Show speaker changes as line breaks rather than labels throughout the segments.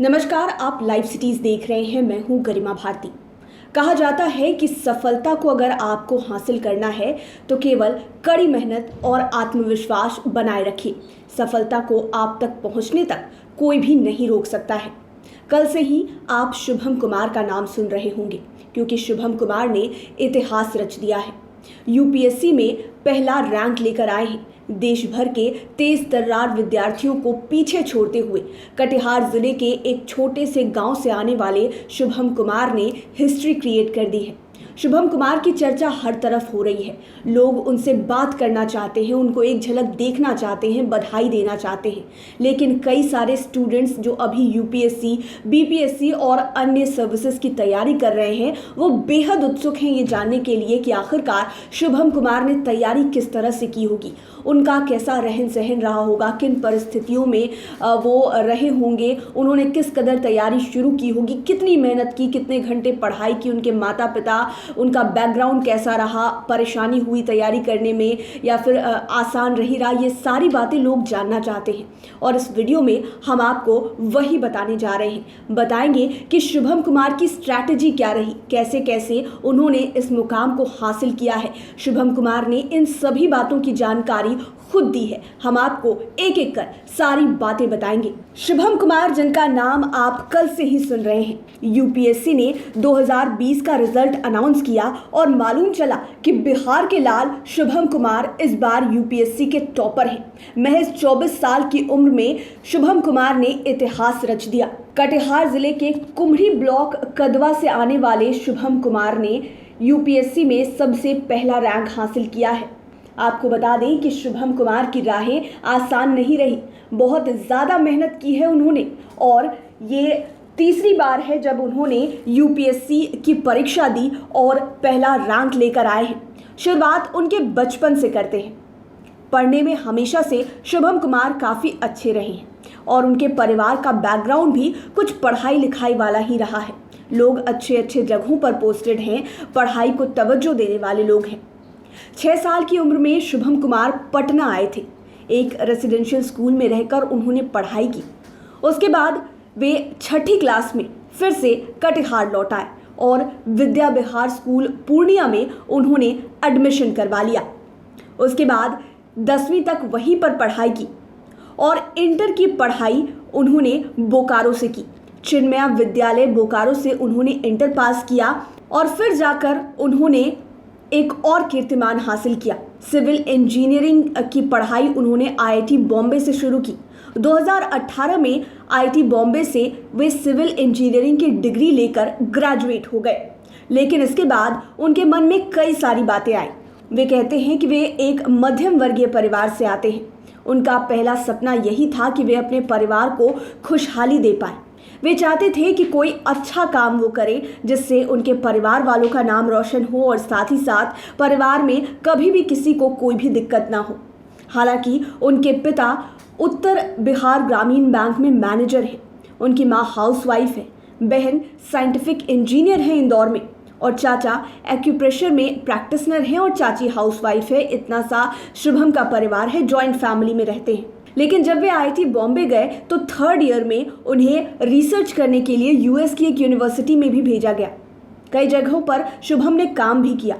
नमस्कार, आप live cities देख रहे हैं। मैं हूं गरिमा भारती। कहा जाता है कि सफलता को अगर आपको हासिल करना है तो केवल कड़ी मेहनत और आत्मविश्वास बनाए रखिए। सफलता को आप तक पहुंचने तक कोई भी नहीं रोक सकता है। कल से ही आप शुभम कुमार का नाम सुन रहे होंगे, क्योंकि शुभम कुमार ने इतिहास रच दिया है। यूपीएससी में पहला रैंक लेकर आए हैं। देश भर के तेज तर्रार विद्यार्थियों को पीछे छोड़ते हुए कटिहार जिले के एक छोटे से गांव से आने वाले शुभम कुमार ने हिस्ट्री क्रिएट कर दी है। शुभम कुमार की चर्चा हर तरफ हो रही है। लोग उनसे बात करना चाहते हैं, उनको एक झलक देखना चाहते हैं, बधाई देना चाहते हैं। लेकिन कई सारे स्टूडेंट्स जो अभी यूपीएससी, बीपीएससी और अन्य सर्विसेज की तैयारी कर रहे हैं, वो बेहद उत्सुक हैं ये जानने के लिए कि आखिरकार शुभम कुमार ने तैयारी किस तरह से की होगी, उनका कैसा रहन सहन रहा होगा, किन परिस्थितियों में वो रहे होंगे, उन्होंने किस कदर तैयारी शुरू की होगी, कितनी मेहनत की, कितने घंटे पढ़ाई की, उनके माता पिता, उनका बैकग्राउंड कैसा रहा, परेशानी हुई तैयारी करने में या फिर आसान रही रहा। ये सारी बातें लोग जानना चाहते हैं और इस वीडियो में हम आपको वही बताने जा रहे हैं। बताएंगे कि शुभम कुमार की स्ट्रैटेजी क्या रही, कैसे कैसे उन्होंने इस मुकाम को हासिल किया है। शुभम कुमार ने इन सभी बातों की जानकारी खुद दी है। हम आपको एक एक कर सारी बातें बताएंगे। शुभम कुमार, जिनका नाम आप कल से ही सुन रहे हैं, यूपीएससी ने 2020 का रिजल्ट अनाउंस किया और मालूम चला कि बिहार के लाल शुभम कुमार इस बार यूपीएससी के टॉपर हैं। महज 24 साल की उम्र में शुभम कुमार ने इतिहास रच दिया। कटिहार जिले के कुम्हड़ी ब्लॉक कदवा से आने वाले शुभम कुमार ने यूपीएससी में सबसे पहला रैंक हासिल किया है। आपको बता दें कि शुभम कुमार की राहें आसान नहीं रही, बहुत ज़्यादा मेहनत की है उन्होंने और ये तीसरी बार है जब उन्होंने यूपीएससी की परीक्षा दी और पहला रैंक लेकर आए हैं। शुरुआत उनके बचपन से करते हैं। पढ़ने में हमेशा से शुभम कुमार काफ़ी अच्छे रहे हैं और उनके परिवार का बैकग्राउंड भी कुछ पढ़ाई लिखाई वाला ही रहा है। लोग अच्छे अच्छे जगहों पर पोस्टेड हैं, पढ़ाई को तवज्जो देने वाले लोग हैं। 6 साल की उम्र में शुभम कुमार पटना आए थे। एक रेसिडेंशियल स्कूल में रहकर उन्होंने पढ़ाई की। उसके बाद वे 6ठी क्लास में फिर से कटिहार लौट आए और विद्या विहार स्कूल पूर्णिया में उन्होंने एडमिशन करवा लिया। उसके बाद 10वीं तक वहीं पर पढ़ाई की और इंटर की पढ़ाई उन्होंने बोकारो से की। चिन्मया विद्यालय बोकारो से उन्होंने इंटर पास किया और फिर जाकर उन्होंने एक और कीर्तिमान हासिल किया। सिविल इंजीनियरिंग की पढ़ाई उन्होंने आईआईटी बॉम्बे से शुरू की। 2018 में आईआईटी बॉम्बे से वे सिविल इंजीनियरिंग की डिग्री लेकर ग्रेजुएट हो गए। लेकिन इसके बाद उनके मन में कई सारी बातें आई। वे कहते हैं कि वे एक मध्यम वर्गीय परिवार से आते हैं। उनका पहला सपना यही था कि वे अपने परिवार को खुशहाली दे पाए। वे चाहते थे कि कोई अच्छा काम वो करे जिससे उनके परिवार वालों का नाम रोशन हो और साथ ही साथ परिवार में कभी भी किसी को कोई भी दिक्कत ना हो। हालांकि उनके पिता उत्तर बिहार ग्रामीण बैंक में मैनेजर हैं, उनकी माँ हाउसवाइफ है, बहन साइंटिफिक इंजीनियर है इंदौर में और चाचा एक्यूप्रेशर में प्रैक्टिशनर हैं और चाची हाउसवाइफ है। इतना सा शुभम का परिवार है, जॉइंट फैमिली में रहते हैं। लेकिन जब वे आईआईटी बॉम्बे गए तो 3rd ईयर में उन्हें रिसर्च करने के लिए यूएस की एक यूनिवर्सिटी में भी भेजा गया। कई जगहों पर शुभम ने काम भी किया,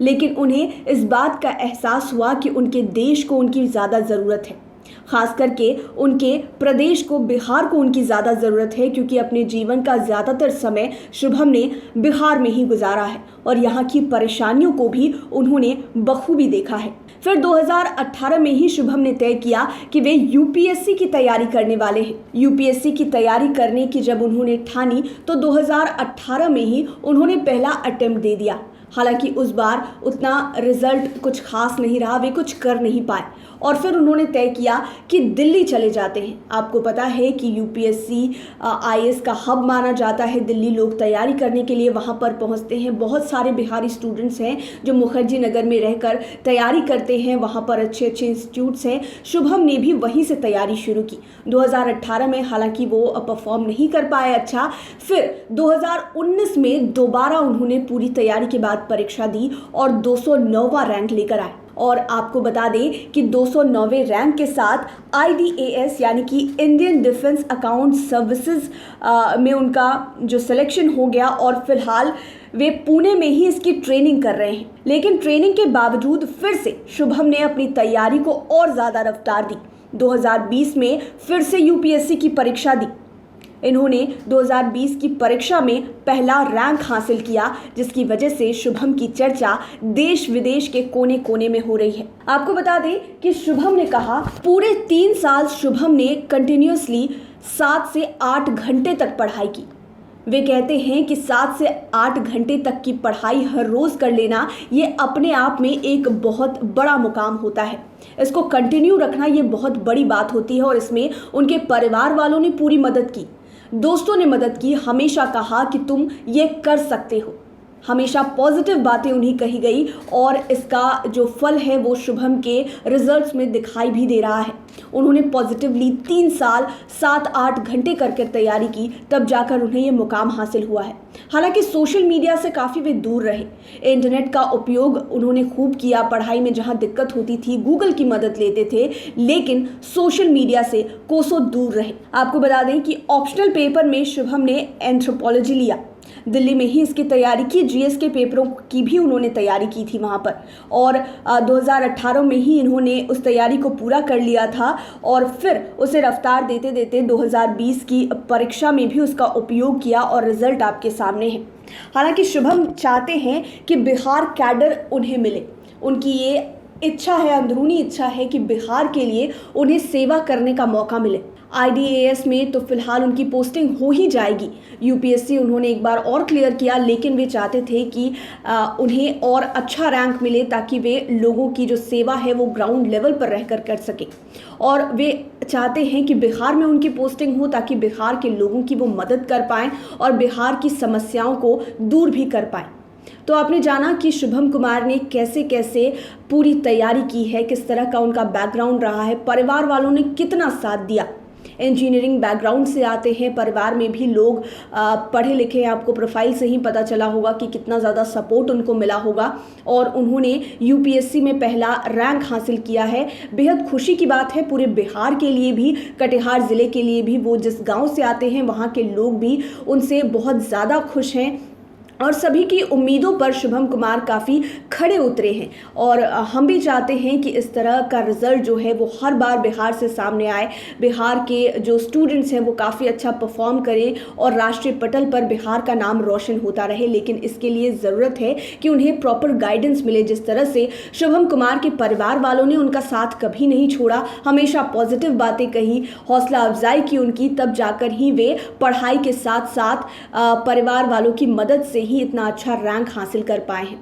लेकिन उन्हें इस बात का एहसास हुआ कि उनके देश को उनकी ज़्यादा ज़रूरत है। खास करके उनके प्रदेश को, बिहार को उनकी ज़्यादा ज़रूरत है, क्योंकि अपने जीवन का ज़्यादातर समय शुभम ने बिहार में ही गुजारा है और यहाँ की परेशानियों को भी उन्होंने बखूबी देखा है। फिर 2018 में ही शुभम ने तय किया कि वे यूपीएससी की तैयारी करने वाले हैं। यूपीएससी की तैयारी करने की जब उन्होंने ठानी तो 2018 में ही उन्होंने पहला अटेम्प्ट दे दिया। हालांकि उस बार उतना रिजल्ट कुछ खास नहीं रहा, वे कुछ कर नहीं पाए और फिर उन्होंने तय किया कि दिल्ली चले जाते हैं। आपको पता है कि यूपीएससी आईएएस का हब माना जाता है। दिल्ली लोग तैयारी करने के लिए वहां पर पहुंचते हैं। बहुत सारे बिहारी स्टूडेंट्स हैं जो मुखर्जी नगर में रहकर तैयारी करते हैं। वहां पर अच्छे अच्छे इंस्टीट्यूट्स हैं। शुभम ने भी वहीं से तैयारी शुरू की। 2018 में हालांकि वो परफॉर्म नहीं कर पाए अच्छा। फिर 2019 में दोबारा उन्होंने पूरी तैयारी के बाद परीक्षा दी और 209वां रैंक लेकर आए। और आपको बता दें कि 209वें रैंक के साथ IDAS यानी कि इंडियन डिफेंस अकाउंट सर्विसेज में उनका जो सिलेक्शन हो गया और फिलहाल वे पुणे में ही इसकी ट्रेनिंग कर रहे हैं। लेकिन ट्रेनिंग के बावजूद फिर से शुभम ने अपनी तैयारी को और ज़्यादा रफ्तार दी। 2020 में फिर से UPSC की परीक्षा दी। इन्होंने 2020 की परीक्षा में पहला रैंक हासिल किया, जिसकी वजह से शुभम की चर्चा देश विदेश के कोने कोने में हो रही है। आपको बता दें कि शुभम ने कहा पूरे 3 साल शुभम ने कंटिन्यूअसली 7 से 8 घंटे तक पढ़ाई की। वे कहते हैं कि 7 से 8 घंटे तक की पढ़ाई हर रोज़ कर लेना ये अपने आप में एक बहुत बड़ा मुकाम होता है। इसको कंटिन्यू रखना ये बहुत बड़ी बात होती है और इसमें उनके परिवार वालों ने पूरी मदद की, दोस्तों ने मदद की, हमेशा कहा कि तुम ये कर सकते हो। हमेशा पॉजिटिव बातें उन्हें कही गई और इसका जो फल है वो शुभम के रिजल्ट्स में दिखाई भी दे रहा है। उन्होंने पॉजिटिवली 3 साल 7-8 घंटे करके तैयारी की, तब जाकर उन्हें ये मुकाम हासिल हुआ है। हालांकि सोशल मीडिया से काफ़ी वे दूर रहे, इंटरनेट का उपयोग उन्होंने खूब किया, पढ़ाई में जहां दिक्कत होती थी गूगल की मदद लेते थे, लेकिन सोशल मीडिया से कोसों दूर रहे। आपको बता दें कि ऑप्शनल पेपर में शुभम ने एंथ्रोपोलॉजी लिया, दिल्ली में ही इसकी तैयारी की। GS के पेपरों की भी उन्होंने तैयारी की थी वहाँ पर और 2018 में ही इन्होंने उस तैयारी को पूरा कर लिया था और फिर उसे रफ्तार देते देते 2020 की परीक्षा में भी उसका उपयोग किया और रिजल्ट आपके सामने है। हालांकि शुभम चाहते हैं कि बिहार कैडर उन्हें मिले, उनकी ये इच्छा है, अंदरूनी इच्छा है कि बिहार के लिए उन्हें सेवा करने का मौका मिले। IDAS में तो फिलहाल उनकी पोस्टिंग हो ही जाएगी। UPSC उन्होंने एक बार और क्लियर किया, लेकिन वे चाहते थे कि उन्हें और अच्छा रैंक मिले ताकि वे लोगों की जो सेवा है वो ग्राउंड लेवल पर रहकर कर सके और वे चाहते हैं कि बिहार में उनकी पोस्टिंग हो ताकि बिहार के लोगों की वो मदद कर पाएँ और बिहार की समस्याओं को दूर भी कर पाएँ। तो आपने जाना कि शुभम कुमार ने कैसे कैसे पूरी तैयारी की है, किस तरह का उनका बैकग्राउंड रहा है, परिवार वालों ने कितना साथ दिया। इंजीनियरिंग बैकग्राउंड से आते हैं, परिवार में भी लोग पढ़े लिखे हैं, आपको प्रोफाइल से ही पता चला होगा कि कितना ज़्यादा सपोर्ट उनको मिला होगा और उन्होंने UPSC में पहला रैंक हासिल किया है। बेहद खुशी की बात है पूरे बिहार के लिए भी, कटिहार ज़िले के लिए भी। वो जिस गाँव से आते हैं वहाँ के लोग भी उनसे बहुत ज़्यादा खुश हैं और सभी की उम्मीदों पर शुभम कुमार काफ़ी खड़े उतरे हैं और हम भी चाहते हैं कि इस तरह का रिज़ल्ट जो है वो हर बार बिहार से सामने आए, बिहार के जो स्टूडेंट्स हैं वो काफ़ी अच्छा परफॉर्म करें और राष्ट्रीय पटल पर बिहार का नाम रोशन होता रहे। लेकिन इसके लिए ज़रूरत है कि उन्हें प्रॉपर गाइडेंस मिले। जिस तरह से शुभम कुमार के परिवार वालों ने उनका साथ कभी नहीं छोड़ा, हमेशा पॉजिटिव बातें कही, हौसला अफजाई की उनकी, तब जाकर ही वे पढ़ाई के साथ साथ परिवार वालों की मदद से ही इतना अच्छा रैंक हासिल कर पाए हैं।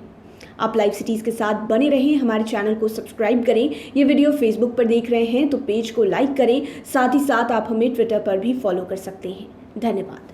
आप लाइव सिटीज़ के साथ बने रहें, हमारे चैनल को सब्सक्राइब करें। ये वीडियो फेसबुक पर देख रहे हैं तो पेज को लाइक करें, साथ ही साथ आप हमें ट्विटर पर भी फॉलो कर सकते हैं। धन्यवाद।